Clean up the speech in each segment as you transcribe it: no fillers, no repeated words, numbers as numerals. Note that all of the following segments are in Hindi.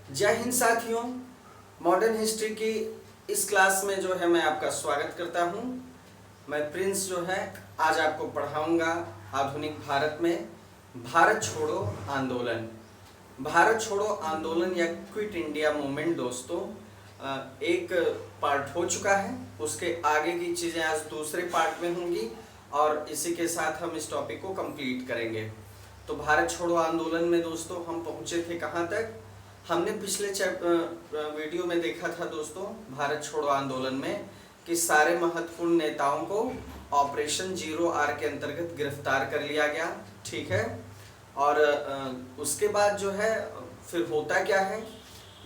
जय हिंद साथियों, मॉडर्न हिस्ट्री की इस क्लास में जो है मैं आपका स्वागत करता हूं। मैं प्रिंस जो है आज आपको पढ़ाऊंगा आधुनिक भारत में भारत छोड़ो आंदोलन। भारत छोड़ो आंदोलन या क्विट इंडिया मूवमेंट दोस्तों एक पार्ट हो चुका है। उसके आगे की चीज़ें आज दूसरे पार्ट में होंगी और इसी के साथ हम इस टॉपिक को कंप्लीट करेंगे। तो भारत छोड़ो आंदोलन में दोस्तों हम पहुंचे थे कहाँ तक? हमने पिछले वीडियो में देखा था दोस्तों भारत छोड़ो आंदोलन में कि सारे महत्वपूर्ण नेताओं को ऑपरेशन जीरो आर के अंतर्गत गिरफ्तार कर लिया गया, ठीक है। और उसके बाद जो है फिर होता क्या है,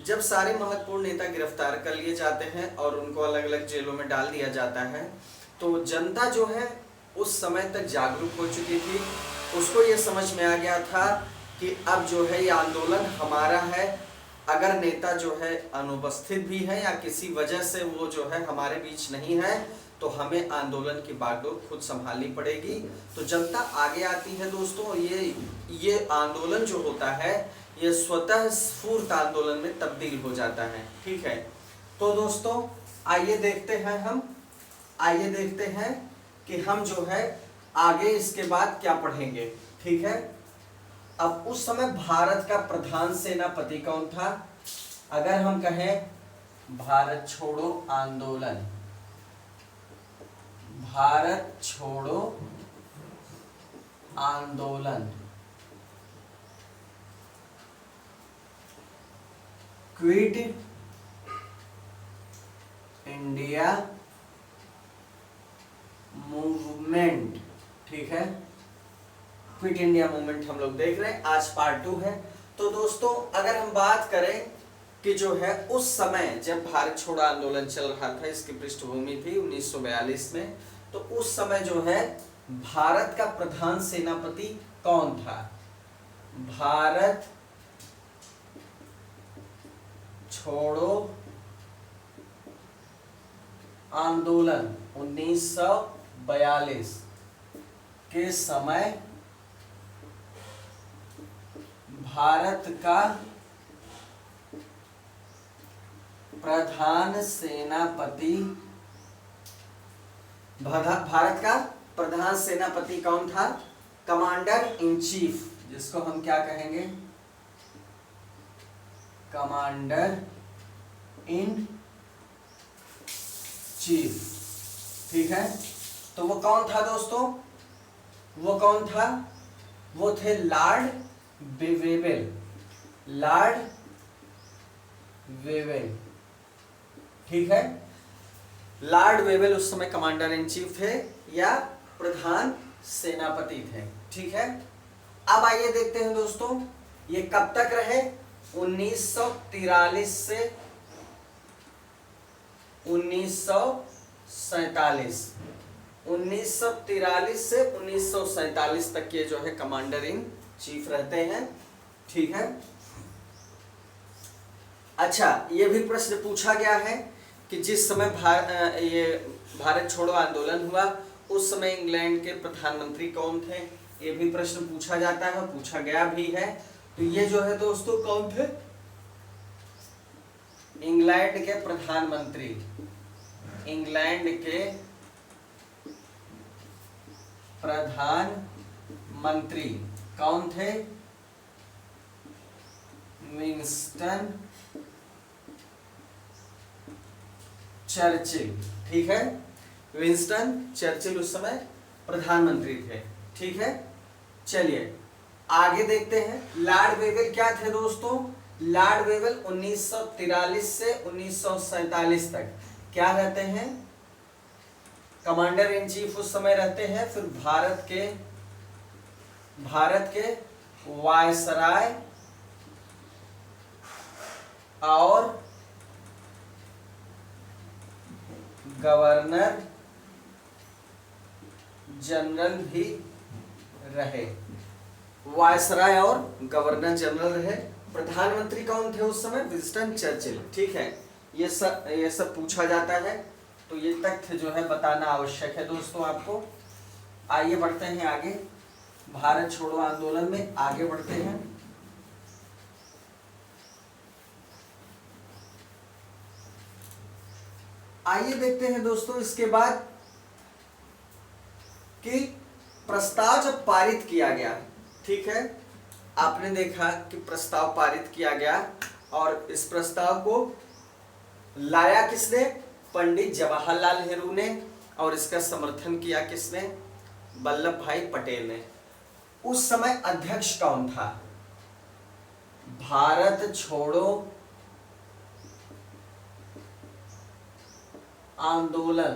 जब सारे महत्वपूर्ण नेता गिरफ्तार कर लिए जाते हैं और उनको अलग अलग जेलों में डाल दिया जाता है, तो जनता जो है उस समय तक जागरूक हो चुकी थी। उसको ये समझ में आ गया था कि अब जो है ये आंदोलन हमारा है। अगर नेता जो है अनुपस्थित भी है या किसी वजह से वो जो है हमारे बीच नहीं है तो हमें आंदोलन की बागडोर खुद संभालनी पड़ेगी। तो जनता आगे आती है दोस्तों। ये आंदोलन जो होता है ये स्वतः स्फूर्त आंदोलन में तब्दील हो जाता है, ठीक है। तो दोस्तों आइए देखते हैं कि हम जो है आगे इसके बाद क्या पढ़ेंगे, ठीक है। अब उस समय भारत का प्रधान सेनापति कौन था? अगर हम कहें भारत छोड़ो आंदोलन, भारत छोड़ो आंदोलन, क्विट इंडिया मूवमेंट, ठीक है। क्विट इंडिया मूवमेंट हम लोग देख रहे हैं, आज पार्ट 2 है। तो दोस्तों अगर हम बात करें कि जो है उस समय जब भारत छोड़ो आंदोलन चल रहा था, इसकी पृष्ठभूमि थी 1942 में, तो उस समय जो है भारत का प्रधान सेनापति कौन था? भारत छोड़ो आंदोलन 1942 के समय भारत का प्रधान सेनापति, भारत का प्रधान सेनापति कौन था? कमांडर इन चीफ, जिसको हम क्या कहेंगे? कमांडर इन चीफ, ठीक है। तो वो कौन था दोस्तों? वो कौन था? वो थे लॉर्ड वेवेल, लॉर्ड वेवेल, ठीक है। लॉर्ड वेवेल उस समय कमांडर इन चीफ थे या प्रधान सेनापति थे, ठीक है। अब आइए देखते हैं दोस्तों ये कब तक रहे? 1943 से 1947, 1943 से 1947 तक ये जो है कमांडर इन चीफ रहते हैं, ठीक है। अच्छा, ये भी प्रश्न पूछा गया है कि जिस समय ये भारत छोड़ो आंदोलन हुआ उस समय इंग्लैंड के प्रधानमंत्री कौन थे? ये भी प्रश्न पूछा जाता है, पूछा गया भी है। तो ये जो है दोस्तों कौन थे? इंग्लैंड के प्रधानमंत्री, इंग्लैंड के प्रधानमंत्री कौन थे? विंस्टन चर्चिल, ठीक है। विंस्टन चर्चिल उस समय प्रधानमंत्री थे, ठीक है। चलिए आगे देखते हैं। लॉर्ड वेवेल क्या थे दोस्तों? लॉर्ड वेवेल 1943 से 1947 तक क्या रहते हैं? कमांडर इन चीफ उस समय रहते हैं। फिर भारत के वायसराय और गवर्नर जनरल भी रहे, वायसराय और गवर्नर जनरल रहे। प्रधानमंत्री कौन थे उस समय? विंस्टन चर्चिल, ठीक है। ये सब पूछा जाता है, तो ये तथ्य जो है बताना आवश्यक है दोस्तों आपको। आइए बढ़ते हैं आगे, भारत छोड़ो आंदोलन में आगे बढ़ते हैं। आइए देखते हैं दोस्तों इसके बाद कि प्रस्ताव जब पारित किया गया, ठीक है, आपने देखा कि प्रस्ताव पारित किया गया और इस प्रस्ताव को लाया किसने? पंडित जवाहरलाल नेहरू ने। और इसका समर्थन किया किसने? वल्लभ भाई पटेल ने। उस समय अध्यक्ष कौन था? भारत छोड़ो आंदोलन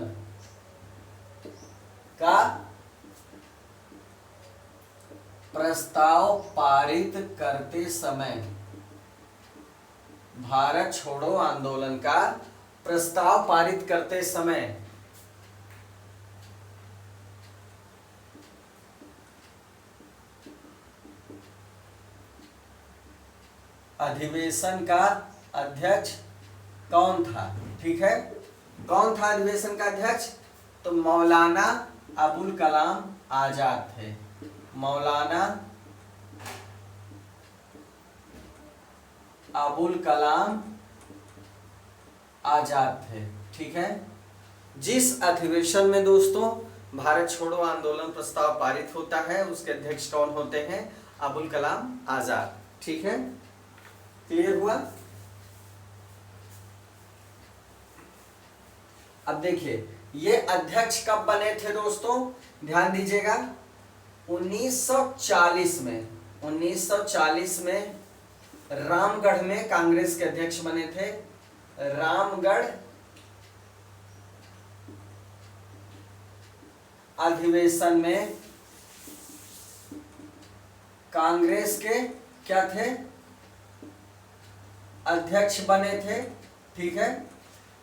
का प्रस्ताव पारित करते समय, भारत छोड़ो आंदोलन का प्रस्ताव पारित करते समय अधिवेशन का अध्यक्ष कौन था? ठीक है, कौन था अधिवेशन का अध्यक्ष? तो मौलाना अबुल कलाम आजाद थे। मौलाना अबुल कलाम आजाद थे। ठीक है, जिस अधिवेशन में दोस्तों भारत छोड़ो आंदोलन प्रस्ताव पारित होता है उसके अध्यक्ष कौन होते हैं? अबुल कलाम आजाद। ठीक है, क्लियर हुआ? अब देखिए ये अध्यक्ष कब बने थे दोस्तों, ध्यान दीजिएगा। 1940 में 1940 में रामगढ़ में कांग्रेस के अध्यक्ष बने थे। रामगढ़ अधिवेशन में कांग्रेस के क्या थे? अध्यक्ष बने थे। ठीक है,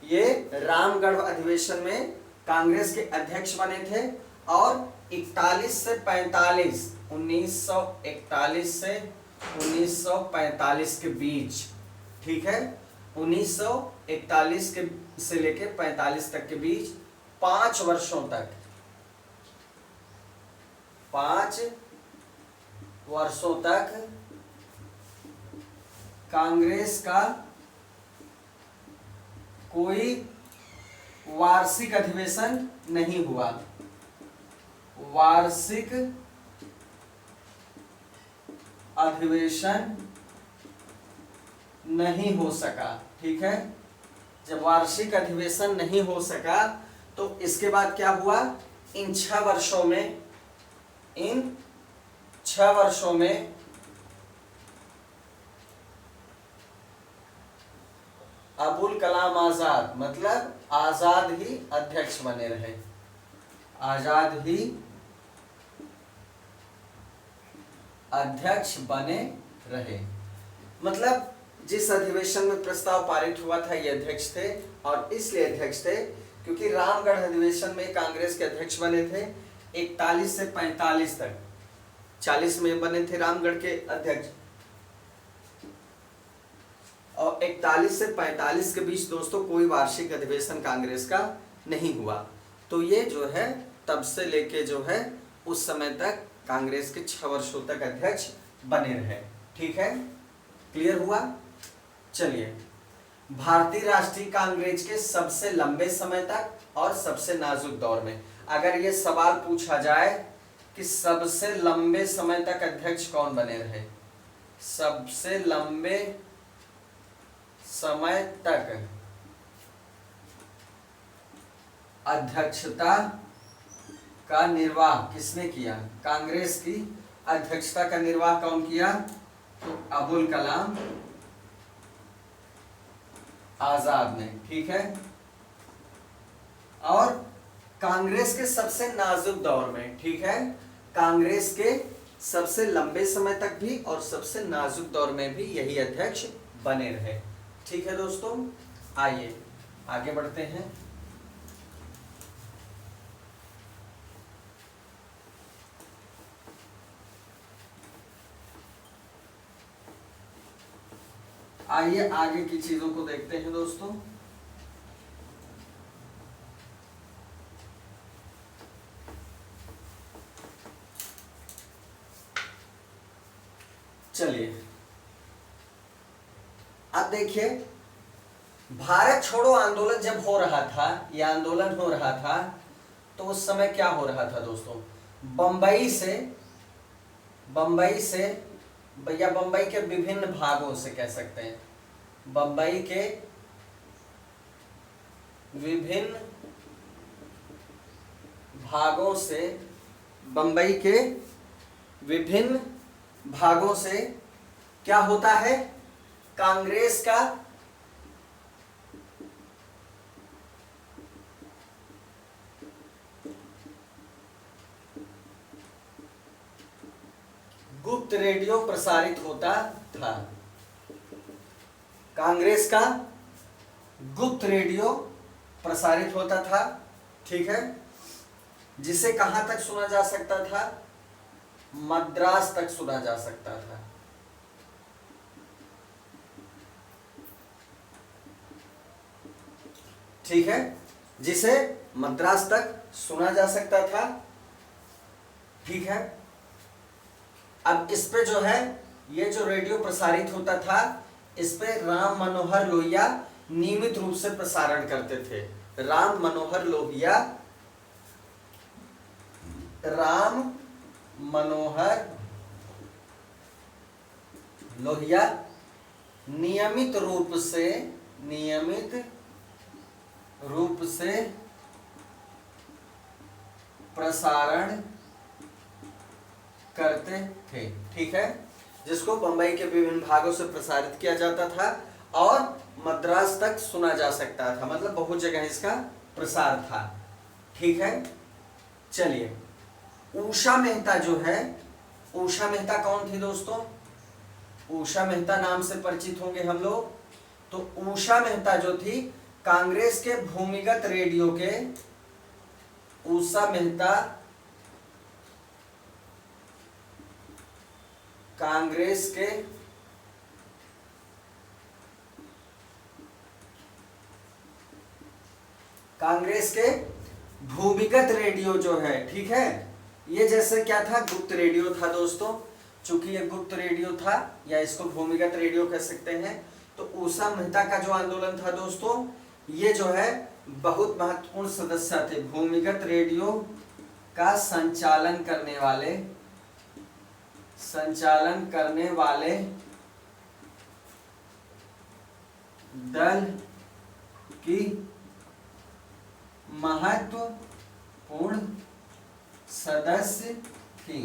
ये रामगढ़ अधिवेशन में कांग्रेस के अध्यक्ष बने थे और 1941 से 1945 के बीच, ठीक है, 1941 के से लेके 45 तक के बीच 5 वर्षों तक 5 वर्षों तक कांग्रेस का कोई वार्षिक अधिवेशन नहीं हुआ। वार्षिक अधिवेशन नहीं हो सका। ठीक है, जब वार्षिक अधिवेशन नहीं हो सका तो इसके बाद क्या हुआ? इन 6 वर्षों में अबुल कलाम आजाद, मतलब आजाद ही अध्यक्ष बने रहे। आजाद ही अध्यक्ष बने रहे, मतलब जिस अधिवेशन में प्रस्ताव पारित हुआ था ये अध्यक्ष थे। और इसलिए अध्यक्ष थे क्योंकि रामगढ़ अधिवेशन में कांग्रेस के अध्यक्ष बने थे 41 से 45 तक। 40 में बने थे रामगढ़ के अध्यक्ष और 41 से 45 के बीच दोस्तों कोई वार्षिक अधिवेशन कांग्रेस का नहीं हुआ। तो ये जो है तब से लेके जो है उस समय तक कांग्रेस के 6 वर्षों तक अध्यक्ष बने रहे। ठीक है, क्लियर हुआ? चलिए, भारतीय राष्ट्रीय कांग्रेस के सबसे लंबे समय तक और सबसे नाजुक दौर में अगर ये सवाल पूछा जाए कि सबसे लंबे समय तक अध्यक्ष कौन बने रहे, सबसे लंबे समय तक अध्यक्षता का निर्वाह किसने किया? कांग्रेस की अध्यक्षता का निर्वाह कौन किया? तो अबुल कलाम आजाद ने। ठीक है, और कांग्रेस के सबसे नाजुक दौर में, ठीक है, कांग्रेस के सबसे लंबे समय तक भी और सबसे नाजुक दौर में भी यही अध्यक्ष बने रहे। ठीक है दोस्तों, आइए आगे बढ़ते हैं। आइए आगे की चीजों को देखते हैं दोस्तों। चलिए अब देखिए भारत छोड़ो आंदोलन जब हो रहा था, यह आंदोलन हो रहा था, तो उस समय क्या हो रहा था दोस्तों, बंबई से या बंबई के विभिन्न भागों से कह सकते हैं, बंबई के विभिन्न भागों से, बंबई के विभिन्न भागों से क्या होता है, कांग्रेस का गुप्त रेडियो प्रसारित होता था, कांग्रेस का गुप्त रेडियो प्रसारित होता था, ठीक है, जिसे कहां तक सुना जा सकता था, मद्रास तक सुना जा सकता था। ठीक है, जिसे मद्रास तक सुना जा सकता था। ठीक है, अब इस पे जो है, ये जो रेडियो प्रसारित होता था, इस पे राम मनोहर लोहिया नियमित रूप से प्रसारण करते थे। राम मनोहर लोहिया नियमित रूप से प्रसारण करते थे। ठीक है, जिसको बंबई के विभिन्न भागों से प्रसारित किया जाता था और मद्रास तक सुना जा सकता था, मतलब बहुत जगह इसका प्रसार था। ठीक है, चलिए, उषा मेहता जो है, उषा मेहता कौन थी दोस्तों, उषा मेहता नाम से परिचित होंगे हम लोग। तो उषा मेहता जो थी, कांग्रेस के भूमिगत रेडियो के, उषा मेहता कांग्रेस के भूमिगत रेडियो जो है, ठीक है, ये जैसे क्या था, गुप्त रेडियो था दोस्तों। चूंकि ये गुप्त रेडियो था या इसको भूमिगत रेडियो कह सकते हैं, तो उषा मेहता का जो आंदोलन था दोस्तों, ये जो है बहुत महत्वपूर्ण सदस्य थे। भूमिगत रेडियो का संचालन करने वाले दल की महत्वपूर्ण सदस्य थी।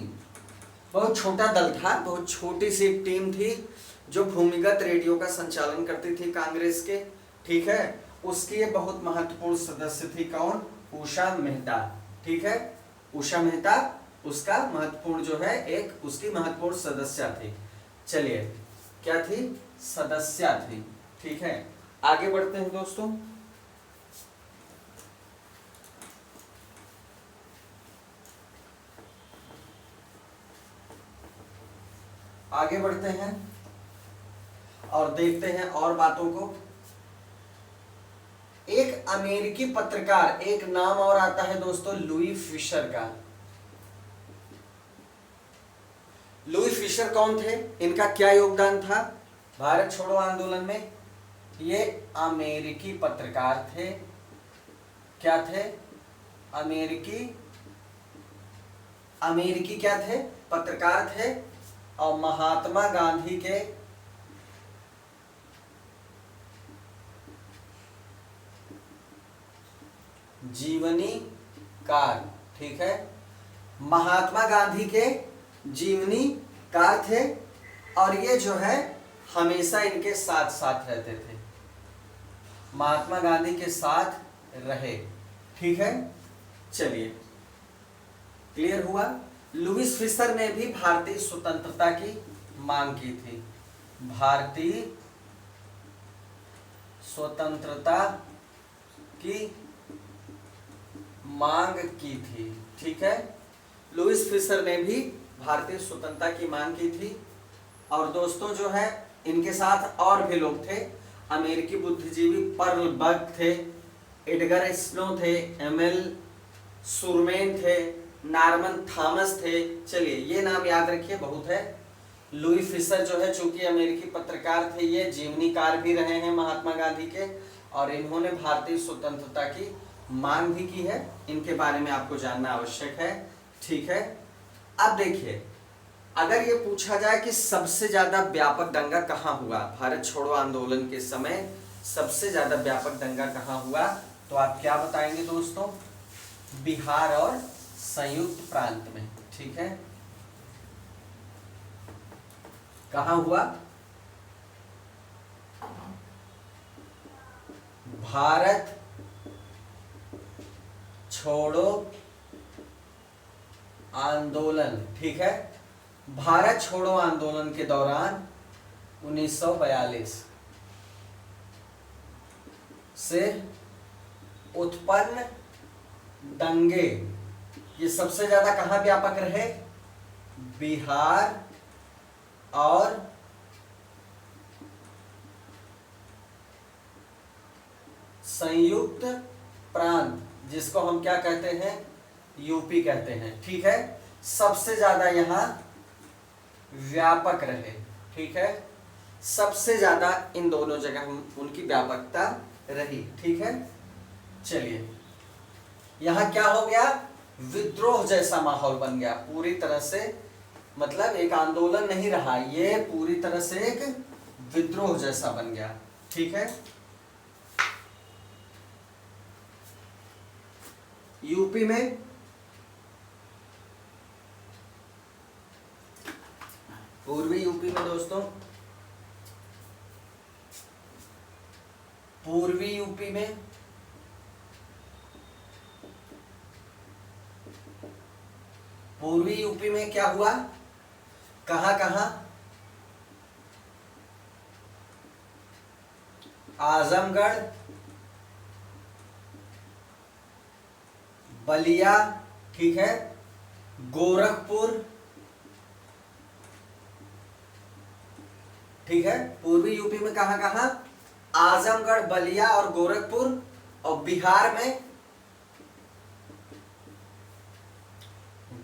बहुत छोटा दल था, बहुत छोटी सी टीम थी जो भूमिगत रेडियो का संचालन करती थी कांग्रेस के। ठीक है, उसकी ये बहुत महत्वपूर्ण सदस्य थी, कौन, उषा मेहता। ठीक है, उषा मेहता उसका महत्वपूर्ण जो है, एक उसकी महत्वपूर्ण सदस्य थी। चलिए, क्या थी, सदस्य थी। ठीक है, आगे बढ़ते हैं दोस्तों। आगे बढ़ते हैं और देखते हैं और बातों को। एक अमेरिकी पत्रकार, एक नाम और आता है दोस्तों लुई फिशर का। लुई फिशर कौन थे, इनका क्या योगदान था भारत छोड़ो आंदोलन में? ये अमेरिकी पत्रकार थे। क्या थे, अमेरिकी क्या थे, पत्रकार थे, और महात्मा गांधी के जीवनीकार। ठीक है, महात्मा गांधी के जीवनीकार थे, और ये जो है हमेशा इनके साथ साथ रहते थे, महात्मा गांधी के साथ रहे। ठीक है, चलिए, क्लियर हुआ। लुईस फिशर ने भी भारतीय स्वतंत्रता की मांग की थी, भारतीय स्वतंत्रता की मांग की थी। ठीक है, लुईस फिशर ने भी भारतीय स्वतंत्रता की मांग की थी। और दोस्तों जो है, इनके साथ और भी लोग थे, अमेरिकी बुद्धिजीवी पर्ल बग थे, एडगर स्नो थे, एमएल सुरमेन थे, नॉर्मन थॉमस थे। चलिए, ये नाम याद रखिए, बहुत है। लुई फिशर जो है, चूंकि अमेरिकी पत्रकार थे, ये जीवनीकार भी रहे हैं महात्मा गांधी के, और इन्होंने भारतीय स्वतंत्रता की मांग भी की है। इनके बारे में आपको जानना आवश्यक है। ठीक है, अब देखिए, अगर ये पूछा जाए कि सबसे ज्यादा व्यापक दंगा कहाँ हुआ, भारत छोड़ो आंदोलन के समय सबसे ज्यादा व्यापक दंगा कहाँ हुआ, तो आप क्या बताएंगे दोस्तों? बिहार और संयुक्त प्रांत में। ठीक है, कहाँ हुआ? भारत छोड़ो आंदोलन, ठीक है, भारत छोड़ो आंदोलन के दौरान 1942 से उत्पन्न दंगे, ये सबसे ज्यादा कहां व्यापक रहे? बिहार और संयुक्त प्रांत, जिसको हम क्या कहते हैं? यूपी कहते हैं। ठीक है, सबसे ज्यादा यहां व्यापक रहे। ठीक है, सबसे ज्यादा इन दोनों जगह उनकी व्यापकता रही। ठीक है, चलिए, यहां क्या हो गया? विद्रोह जैसा माहौल बन गया पूरी तरह से, मतलब एक आंदोलन नहीं रहा, ये पूरी तरह से एक विद्रोह जैसा बन गया। ठीक है, यूपी में पूर्वी यूपी में दोस्तों, पूर्वी यूपी में पूर्वी यूपी में क्या हुआ? कहां कहां? आजमगढ़, बलिया, ठीक है, गोरखपुर, ठीक है, पूर्वी यूपी में कहां कहां? आजमगढ़, बलिया और गोरखपुर। और बिहार में,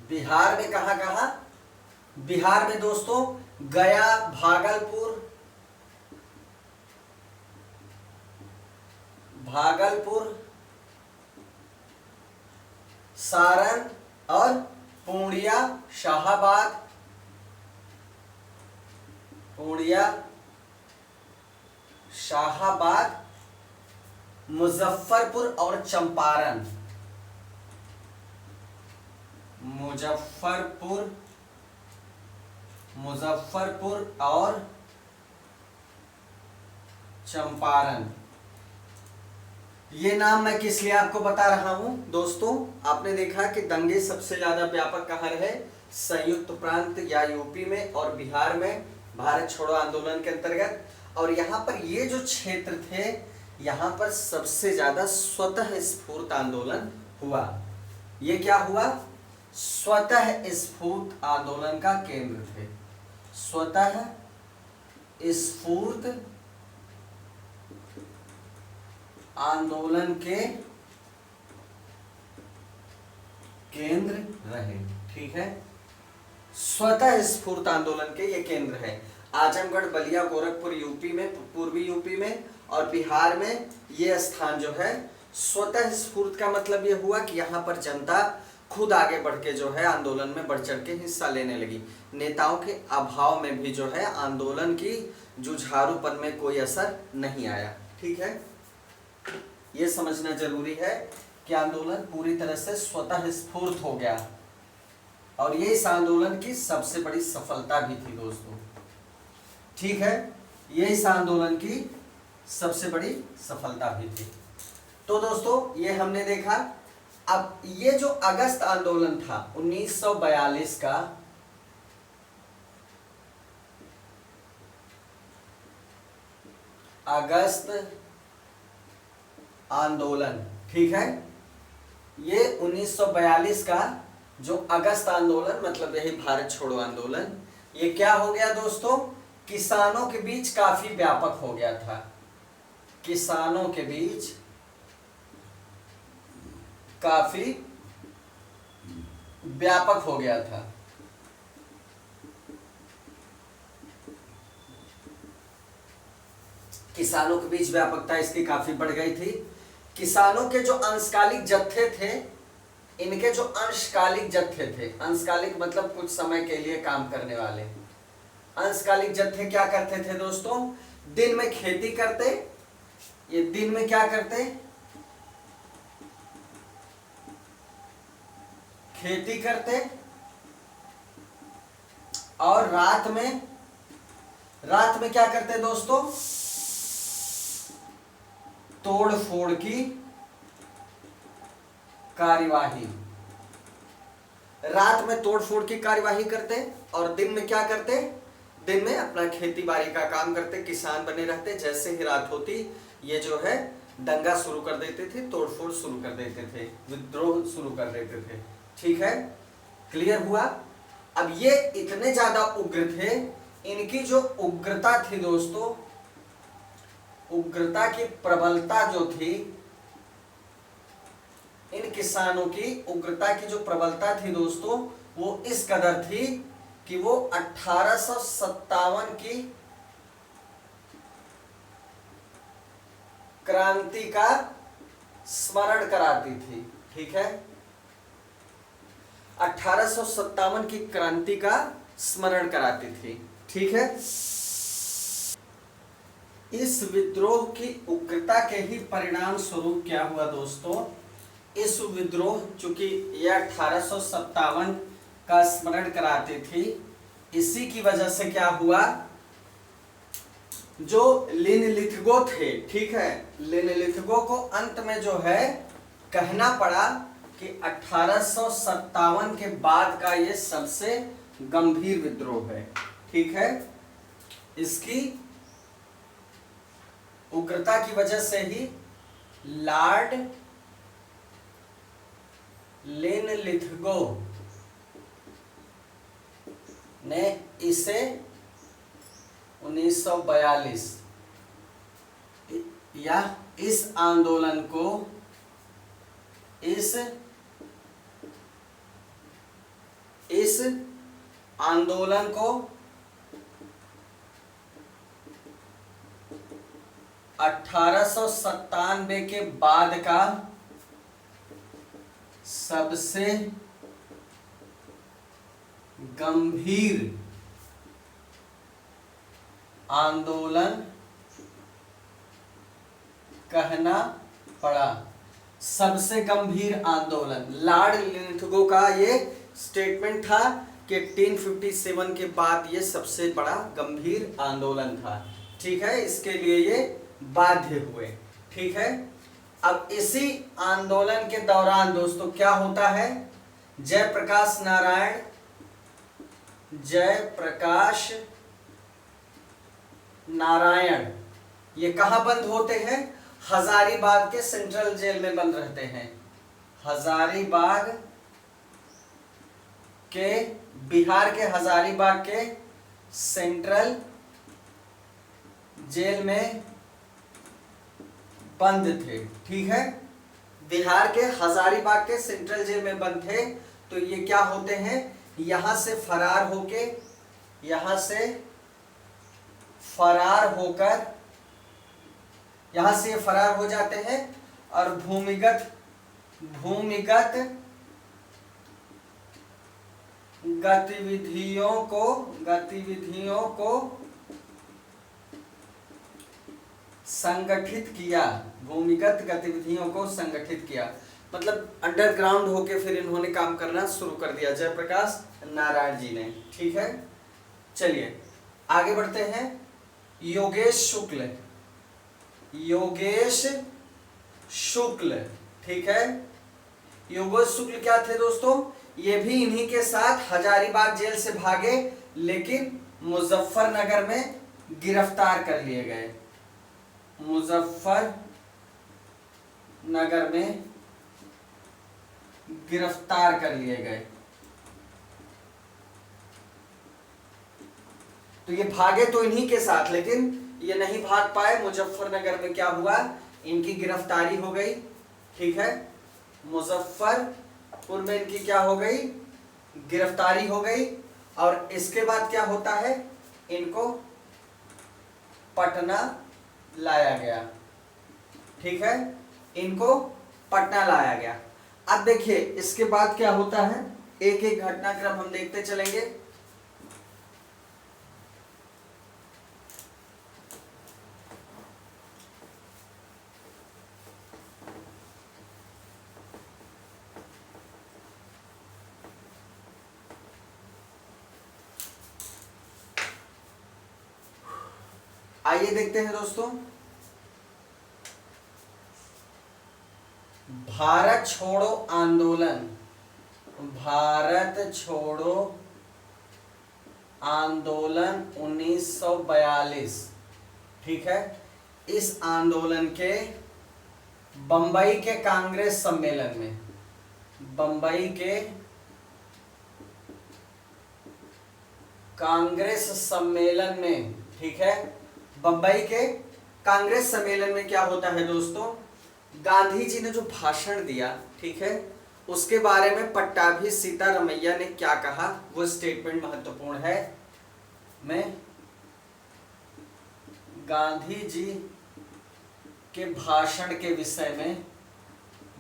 बिहार में कहां कहां? बिहार में दोस्तों गया, भागलपुर, सारण और पूर्णिया, शाहाबाद, मुजफ्फरपुर और चंपारण, मुजफ्फरपुर और चंपारण। ये नाम मैं किस लिए आपको बता रहा हूं दोस्तों? आपने देखा कि दंगे सबसे ज्यादा व्यापक कहां रहे? संयुक्त प्रांत या यूपी में और बिहार में, भारत छोड़ो आंदोलन के अंतर्गत। और यहाँ पर ये जो क्षेत्र थे, यहाँ पर सबसे ज्यादा स्वतः स्फूर्त आंदोलन हुआ। ये क्या हुआ? स्वतः स्फूर्त आंदोलन का केंद्र थे। स्वतः स्फूर्त आंदोलन के केंद्र रहे। ठीक है, स्वतः स्फूर्त आंदोलन के ये केंद्र है। आजमगढ़, बलिया, गोरखपुर यूपी में, पूर्वी यूपी में, और बिहार में ये स्थान जो है स्वतः स्फूर्त का मतलब ये हुआ कि यहाँ पर जनता खुद आगे बढ़ के जो है आंदोलन में बढ़ चढ़ के हिस्सा लेने लगी। नेताओं के अभाव में भी जो है आंदोलन की जुझारूपन में कोई असर नहीं आया। ठीक है, ये समझना जरूरी है कि आंदोलन पूरी तरह से स्वतः स्फूर्त हो गया, और ये इस आंदोलन की सबसे बड़ी सफलता भी थी दोस्तों। ठीक है, ये इस आंदोलन की सबसे बड़ी सफलता भी थी। तो दोस्तों ये हमने देखा। अब ये जो अगस्त आंदोलन था 1942 का, अगस्त आंदोलन, ठीक है, ये 1942 का जो अगस्त आंदोलन, मतलब यही भारत छोड़ो आंदोलन, ये क्या हो गया दोस्तों? किसानों के बीच काफी व्यापक हो गया था। किसानों के बीच काफी व्यापक हो गया था। किसानों के बीच व्यापकता इसकी काफी बढ़ गई थी। किसानों के जो अंशकालिक जत्थे थे, इनके जो अंशकालिक जत्थे थे, अंशकालिक मतलब कुछ समय के लिए काम करने वाले, अंशकालिक जत्थे क्या करते थे दोस्तों, दिन में खेती करते, ये दिन में क्या करते, खेती करते, और रात में क्या करते दोस्तों, तोड़ फोड़ की कार्यवाही, रात में तोड़ फोड़ की कार्यवाही करते और दिन में क्या करते, दिन में अपना खेती बाड़ी का काम करते, किसान बने रहते। जैसे ही रात होती ये जो है दंगा शुरू कर देते थे, तोड़ फोड़ शुरू कर देते थे, विद्रोह शुरू कर देते थे। ठीक है, क्लियर हुआ। अब ये इतने ज्यादा उग्र थे, इनकी जो उग्रता थी दोस्तों, उग्रता की प्रबलता जो थी, इन किसानों की उग्रता की जो प्रबलता थी दोस्तों, वो इस कदर थी कि वो 1857 की क्रांति का स्मरण कराती थी। ठीक है, 1857 की क्रांति का स्मरण कराती थी। ठीक है, इस विद्रोह की उग्रता के ही परिणाम स्वरूप क्या हुआ दोस्तों, इस विद्रोह, चूंकि यह 1857 का स्मरण कराती थी, इसी की वजह से क्या हुआ, जो लिनलिथगो थे, ठीक है, लिनलिथगो को अंत में जो है कहना पड़ा कि 1857 के बाद का ये सबसे गंभीर विद्रोह है। ठीक है, इसकी उग्रता की वजह से ही लॉर्ड लिनलिथगो ने इसे 1942 या इस आंदोलन को, इस आंदोलन को 1897 के बाद का सबसे गंभीर आंदोलन कहना पड़ा। सबसे गंभीर आंदोलन, लॉर्ड लिनलिथगो का ये स्टेटमेंट था कि 1857 के बाद ये सबसे बड़ा गंभीर आंदोलन था। ठीक है, इसके लिए ये बाध्य हुए। ठीक है, अब इसी आंदोलन के दौरान दोस्तों क्या होता है, जयप्रकाश नारायण ये कहां बंद होते हैं, हजारीबाग के सेंट्रल जेल में बंद रहते हैं। हजारीबाग के, बिहार के हजारीबाग के सेंट्रल जेल में बंद थे। ठीक है, बिहार के हजारीबाग के सेंट्रल जेल में बंद थे। तो ये क्या होते हैं, यहां से फरार होकर यहां से ये फरार हो जाते हैं और भूमिगत गतिविधियों को संगठित किया। भूमिगत गतिविधियों को संगठित किया मतलब अंडरग्राउंड होके फिर इन्होंने काम करना शुरू कर दिया, जयप्रकाश नारायण जी ने। ठीक है, चलिए आगे बढ़ते हैं। योगेश शुक्ल, ठीक है, योगेश शुक्ल क्या थे दोस्तों, ये भी इन्हीं के साथ हजारीबाग जेल से भागे, लेकिन मुजफ्फरनगर में गिरफ्तार कर लिए गए। मुजफ्फरनगर में गिरफ्तार कर लिए गए। तो ये भागे तो इन्हीं के साथ, लेकिन ये नहीं भाग पाए। मुजफ्फरनगर में क्या हुआ, इनकी गिरफ्तारी हो गई। ठीक है, मुजफ्फरपुर में इनकी क्या हो गई, गिरफ्तारी हो गई। और इसके बाद क्या होता है, इनको पटना लाया गया, ठीक है, इनको पटना लाया गया। अब देखिए इसके बाद क्या होता है, एक एक घटनाक्रम हम देखते चलेंगे। आइए देखते हैं दोस्तों, भारत छोड़ो आंदोलन, भारत छोड़ो आंदोलन 1942, ठीक है। इस आंदोलन के बंबई के कांग्रेस सम्मेलन में, बंबई के कांग्रेस सम्मेलन में, ठीक है, बंबई के कांग्रेस सम्मेलन में क्या होता है दोस्तों, गांधी जी ने जो भाषण दिया, ठीक है, उसके बारे में पट्टाभी सीतारमैया ने क्या कहा, वो स्टेटमेंट महत्वपूर्ण है। मैं गांधी जी के भाषण के विषय में,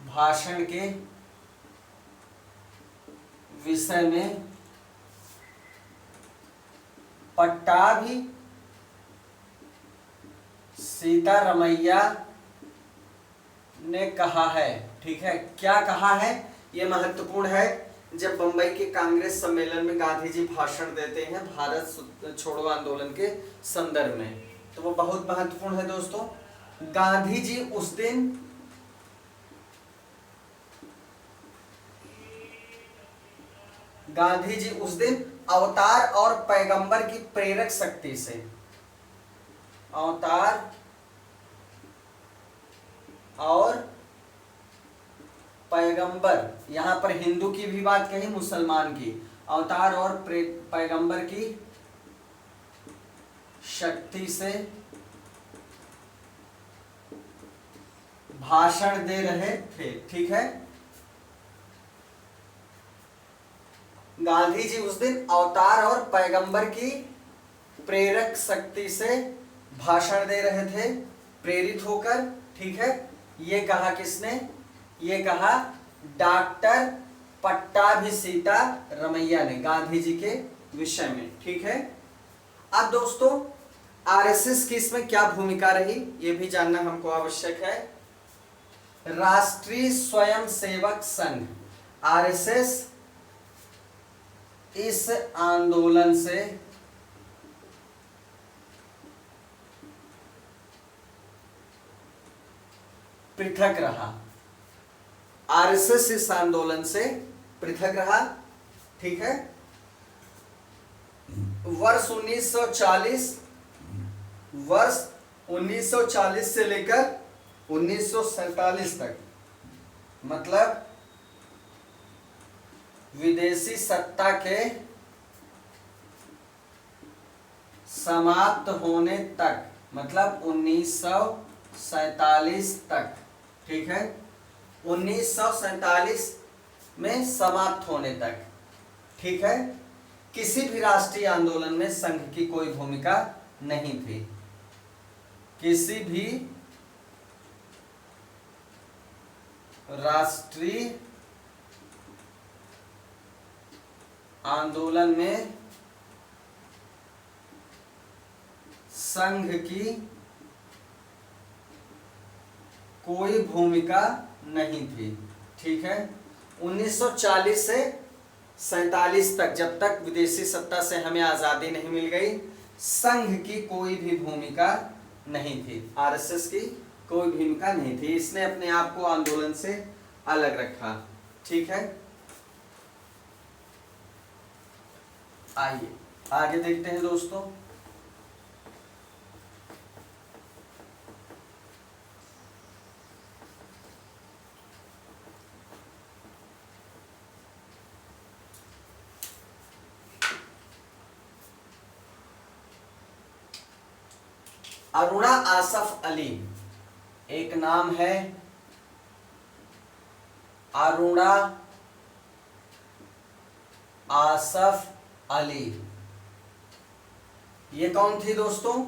भाषण के विषय में पट्टाभी सीतारमैया ने कहा है, ठीक है, क्या कहा है, यह महत्वपूर्ण है। जब बंबई के कांग्रेस सम्मेलन में गांधी जी भाषण देते हैं भारत छोड़ो आंदोलन के संदर्भ में, तो वो बहुत महत्वपूर्ण है दोस्तों। गांधी जी उस दिन अवतार और पैगंबर की प्रेरक शक्ति से, अवतार और पैगंबर, यहां पर हिंदू की भी बात कही, मुसलमान की, अवतार और पैगंबर की शक्ति से भाषण दे रहे थे, ठीक है। गांधी जी उस दिन अवतार और पैगंबर की प्रेरक शक्ति से भाषण दे रहे थे, प्रेरित होकर, ठीक है। ये कहा किसने, ये कहा डॉक्टर पट्टाभी सीतारमैया ने गांधी जी के विषय में, ठीक है। अब दोस्तों आरएसएस की इसमें क्या भूमिका रही, ये भी जानना हमको आवश्यक है। राष्ट्रीय स्वयंसेवक संघ, आरएसएस इस आंदोलन से पृथक रहा, आरएसएस इस आंदोलन से पृथक रहा, ठीक है। वर्ष 1940 से लेकर 1947 तक, मतलब विदेशी सत्ता के समाप्त होने तक, मतलब 1947 तक, ठीक है, 1947 में समाप्त होने तक, ठीक है, किसी भी राष्ट्रीय आंदोलन में संघ की कोई भूमिका नहीं थी, किसी भी राष्ट्रीय आंदोलन में संघ की कोई भूमिका नहीं थी, ठीक है। 1940 से 47 तक, जब तक विदेशी सत्ता से हमें आजादी नहीं मिल गई, संघ की कोई भी भूमिका नहीं थी, आरएसएस की कोई भूमिका नहीं थी, इसने अपने आप को आंदोलन से अलग रखा, ठीक है। आइए आगे देखते हैं दोस्तों। अरुणा आसफ अली, एक नाम है अरुणा आसफ अली। ये कौन थी दोस्तों,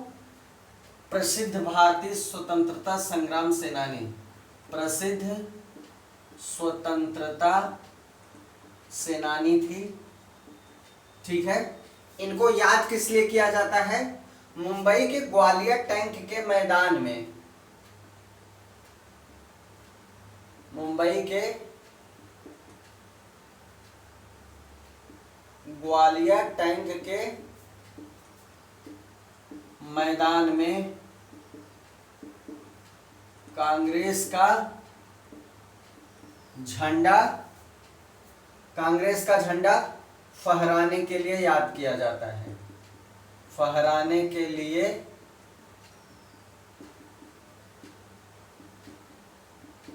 प्रसिद्ध भारतीय स्वतंत्रता संग्राम सेनानी, प्रसिद्ध स्वतंत्रता सेनानी थी। ठीक है, इनको याद किस लिए किया जाता है? मुंबई के ग्वालियर टैंक के मैदान में, मुंबई के ग्वालियर टैंक के मैदान में कांग्रेस का झंडा फहराने के लिए याद किया जाता है, फहराने के लिए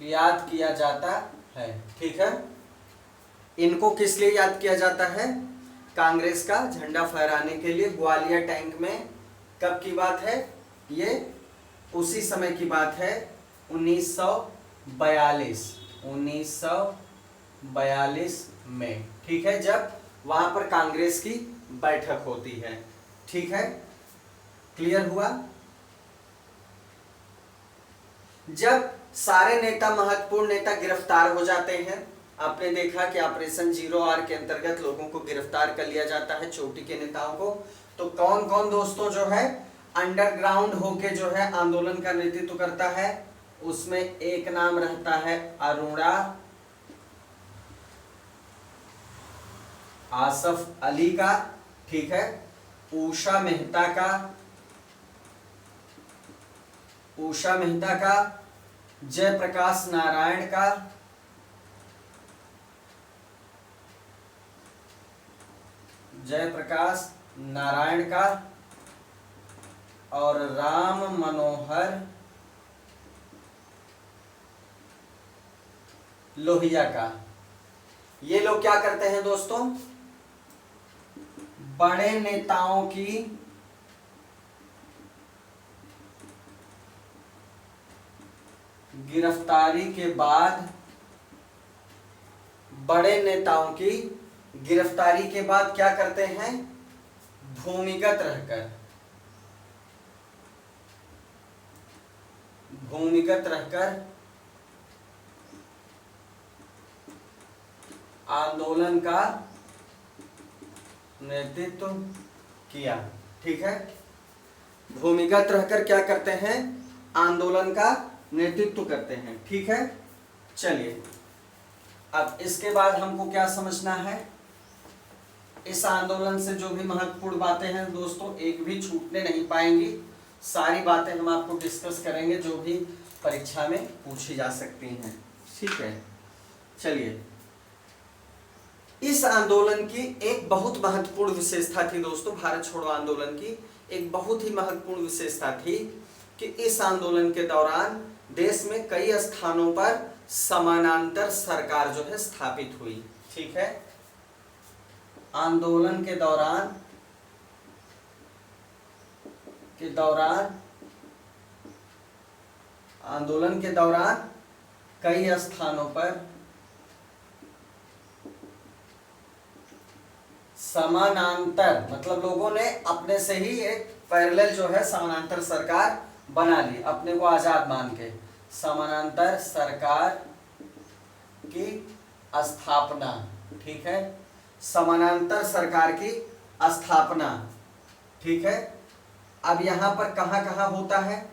याद किया जाता है। ठीक है, इनको किस लिए याद किया जाता है? कांग्रेस का झंडा फहराने के लिए ग्वालियर टैंक में। कब की बात है ये? उसी समय की बात है, 1942 में। ठीक है, जब वहां पर कांग्रेस की बैठक होती है। ठीक है, क्लियर हुआ? जब सारे नेता, महत्वपूर्ण नेता गिरफ्तार हो जाते हैं, आपने देखा कि ऑपरेशन 0R के अंतर्गत लोगों को गिरफ्तार कर लिया जाता है, चोटी के नेताओं को। तो कौन कौन दोस्तों जो है अंडरग्राउंड होके जो है आंदोलन का नेतृत्व करता है? उसमें एक नाम रहता है अरुणा आसफ अली का, ठीक है, उषा मेहता का, जयप्रकाश नारायण का, और राम मनोहर लोहिया का। ये लोग क्या करते हैं दोस्तों? बड़े नेताओं की गिरफ्तारी के बाद क्या करते हैं? भूमिगत रहकर आंदोलन का नेतृत्व किया। ठीक है, भूमिगत रहकर क्या करते हैं? आंदोलन का नेतृत्व करते हैं। ठीक है, चलिए अब इसके बाद हमको क्या समझना है? इस आंदोलन से जो भी महत्वपूर्ण बातें हैं दोस्तों, एक भी छूटने नहीं पाएंगी। सारी बातें हम आपको डिस्कस करेंगे जो भी परीक्षा में पूछी जा सकती हैं। ठीक है, चलिए, इस आंदोलन की एक बहुत महत्वपूर्ण विशेषता थी दोस्तों, भारत छोड़ो आंदोलन की एक बहुत ही महत्वपूर्ण विशेषता थी कि इस आंदोलन के दौरान देश में कई स्थानों पर समानांतर सरकार जो है स्थापित हुई। ठीक है, आंदोलन के दौरान कई स्थानों पर समानांतर, मतलब लोगों ने अपने से ही एक पैरेलल जो है समानांतर सरकार बना ली, अपने को आजाद मान के। समानांतर सरकार की स्थापना। ठीक है, समानांतर सरकार की स्थापना। ठीक है, अब यहां पर कहां कहां होता है?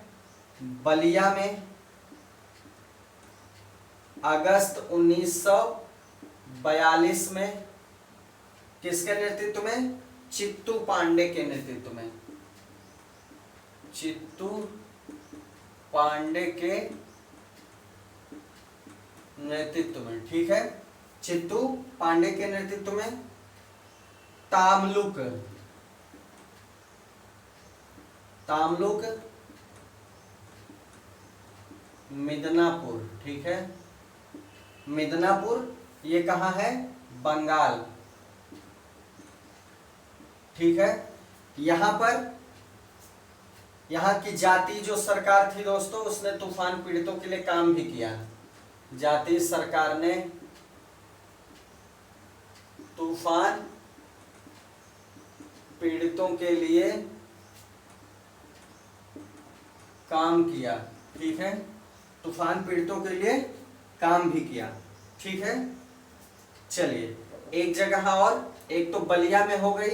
बलिया में अगस्त 1942 में, किसके नेतृत्व में? चित्तू पांडे के नेतृत्व में, चित्तू पांडे के नेतृत्व में। ठीक है, चित्तू पांडे के नेतृत्व में। तामलुक मिदनापुर। ठीक है, मिदनापुर ये कहाँ है? बंगाल। ठीक है, यहां पर यहाँ की जाति जो सरकार थी दोस्तों, उसने तूफान पीड़ितों के लिए काम भी किया। जातीय सरकार ने तूफान पीड़ितों के लिए काम किया, ठीक है, तूफान पीड़ितों के लिए काम भी किया, ठीक है। चलिए एक जगह और, एक तो बलिया में हो गई,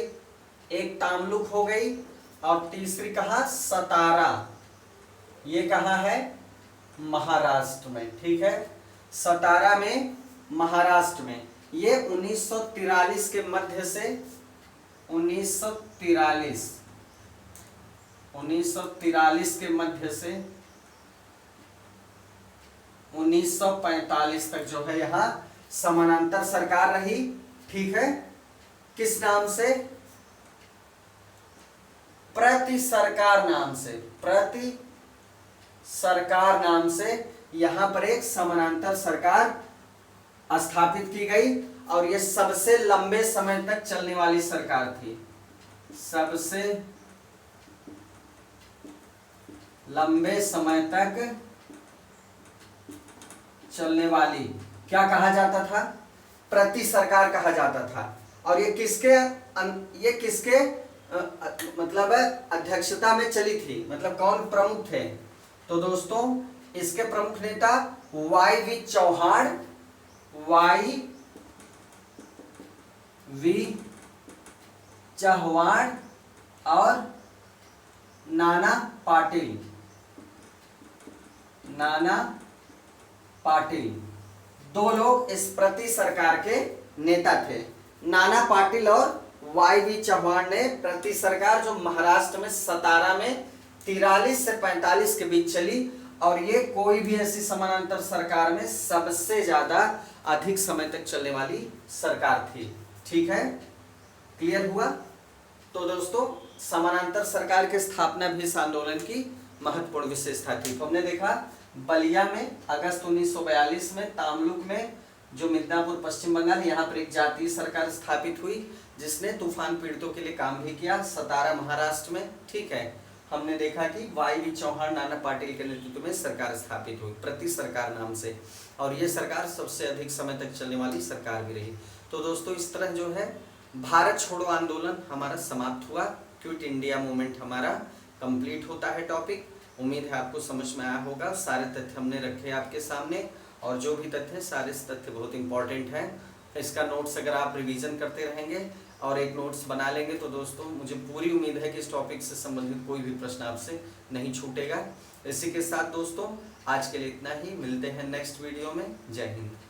एक तामलुक हो गई, और तीसरी कहाँ, सतारा, ये कहाँ है, महाराष्ट्र में, ठीक है, सतारा में महाराष्ट्र में। ये 1943 के मध्य से 1943 के मध्य से 1945 तक जो है यहाँ समानांतर सरकार रही, ठीक है। किस नाम से, प्रति सरकार नाम से, प्रति सरकार नाम से यहां पर एक समानांतर सरकार स्थापित की गई, और यह सबसे लंबे समय तक चलने वाली सरकार थी, सबसे लंबे समय तक चलने वाली, क्या कहा जाता था, प्रति सरकार कहा जाता था। और ये किसके मतलब अध्यक्षता में चली थी, मतलब कौन प्रमुख थे, तो दोस्तों इसके प्रमुख नेता वाई.वी. चौहान, वाई.वी. चौहान और नाना पाटिल, दो लोग इस प्रति सरकार के नेता थे। नाना पाटिल और वाई.वी. चौहान ने प्रति सरकार जो महाराष्ट्र में सतारा में 43 से 45 के बीच चली, और ये कोई भी ऐसी समानांतर सरकार में सबसे ज्यादा अधिक समय तक चलने वाली सरकार थी, ठीक है, क्लियर हुआ। तो दोस्तों समानांतर सरकार की स्थापना भी इस आंदोलन की महत्वपूर्ण विशेषता थी। तो हमने देखा बलिया में अगस्त 1942 में, तामलुक में जो मिदनापुर पश्चिम बंगाल, यहाँ पर एक जातीय सरकार स्थापित हुई जिसने तूफान पीड़ितों के लिए काम भी किया, सतारा महाराष्ट्र में, ठीक है। हमने देखा कि वाई.वी. चौहान, नाना पाटिल के नेतृत्व में सरकार स्थापित हुई प्रति सरकार नाम से, और ये सरकार सबसे अधिक समय तक चलने वाली सरकार भी रही। तो दोस्तों इस तरह जो है भारत छोड़ो आंदोलन हमारा समाप्त हुआ, क्विट इंडिया मूवमेंट हमारा कंप्लीट होता है टॉपिक। उम्मीद है आपको समझ में आया होगा, सारे तथ्य हमने रखे आपके सामने, और जो भी तथ्य, सारे तथ्य बहुत इंपॉर्टेंट हैं। इसका नोट्स अगर आप रिवीजन करते रहेंगे और एक नोट्स बना लेंगे तो दोस्तों मुझे पूरी उम्मीद है कि इस टॉपिक से संबंधित कोई भी प्रश्न आपसे नहीं छूटेगा। इसी के साथ दोस्तों आज के लिए इतना ही, मिलते हैं नेक्स्ट वीडियो में। जय हिंद।